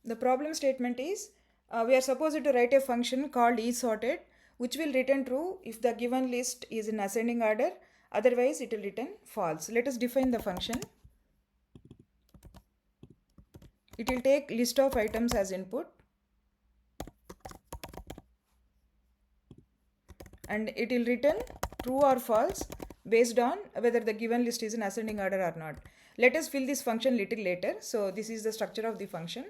The problem statement is we are supposed to write a function called isSorted, which will return true if the given list is in ascending order, otherwise it will return false. Let us define the function. It will take list of items as input and it will return true or false based on whether the given list is in ascending order or not. Let us fill this function little later. So this is the structure of the function.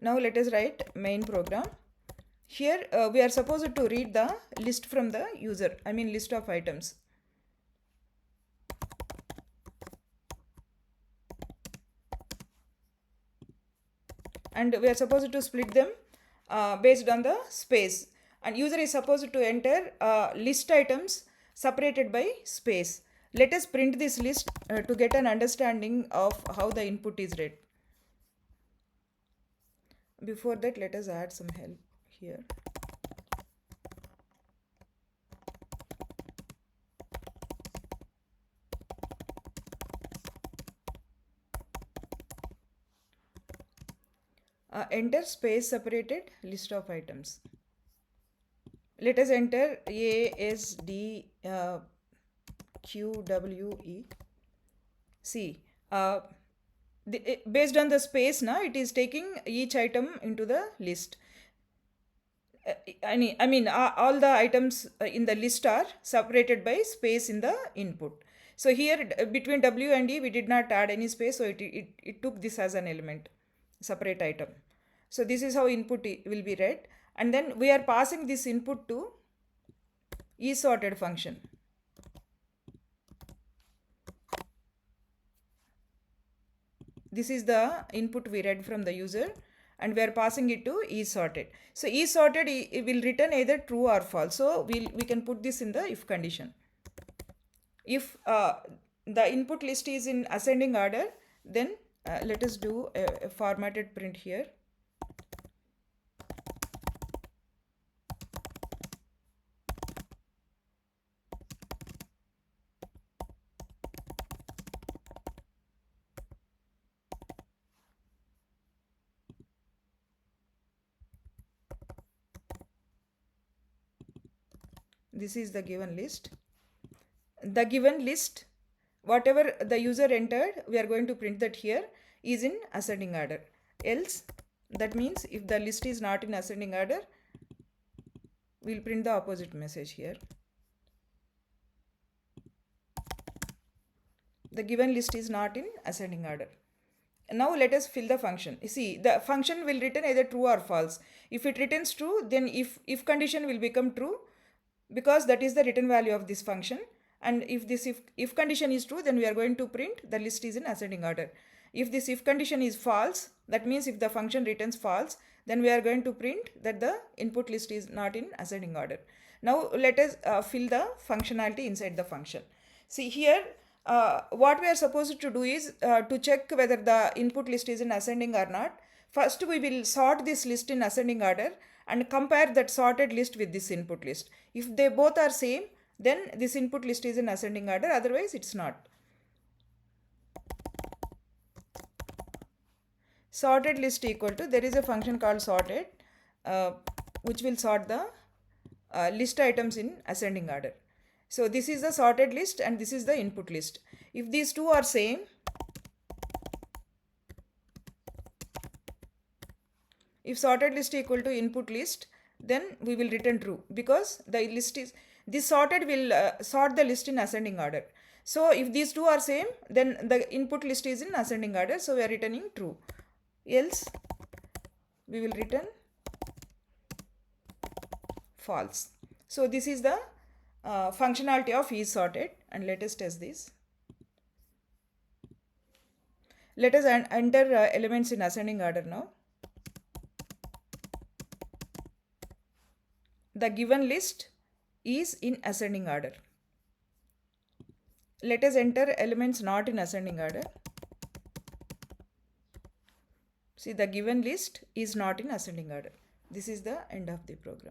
Now let us write main program. Here we are supposed to read the list from the user, list of items. And we are supposed to split them based on the space. And user is supposed to enter list items separated by space. Let us print this list to get an understanding of how the input is read. Before that, let us add some help here. Enter space separated list of items. Let us enter A, S, D, Q, W, E. See, based on the space, now it is taking each item into the list. All the items in the list are separated by space in the input. So here between W and E we did not add any space, so it took this as an element, separate item. So this is how input will be read, and then we are passing this input to isSorted function. This is the input we read from the user and we are passing it to isSorted. So isSorted it will return either true or false. So we can put this in the if condition. If the input list is in ascending order, then let us do a formatted print here. This is the given list. The given list, whatever the user entered, we are going to print that here is in ascending order. Else, that means if the list is not in ascending order, we'll print the opposite message here. The given list is not in ascending order. Now let us fill the function. You see, the function will return either true or false. If it returns true, then if condition will become true, because that is the return value of this function. And if this if condition is true, then we are going to print the list is in ascending order. If this if condition is false, that means if the function returns false, then we are going to print that the input list is not in ascending order. Now let us fill the functionality inside the function. See here, what we are supposed to do is to check whether the input list is in ascending or not. First we will sort this list in ascending order and compare that sorted list with this input list. If they both are same, then this input list is in ascending order, otherwise it's not. Sorted list equal to, there is a function called sorted which will sort the list items in ascending order. So this is the sorted list and this is the input list. If these two are same, if sorted list equal to input list, then we will return true, because the list is, this sorted will sort the list in ascending order. So if these two are same, then the input list is in ascending order, so we are returning true. Else we will return false. So this is the functionality of isSorted, and let us test this. Let us enter elements in ascending order now. The given list is in ascending order. Let us enter elements not in ascending order. See, the given list is not in ascending order. This is the end of the program.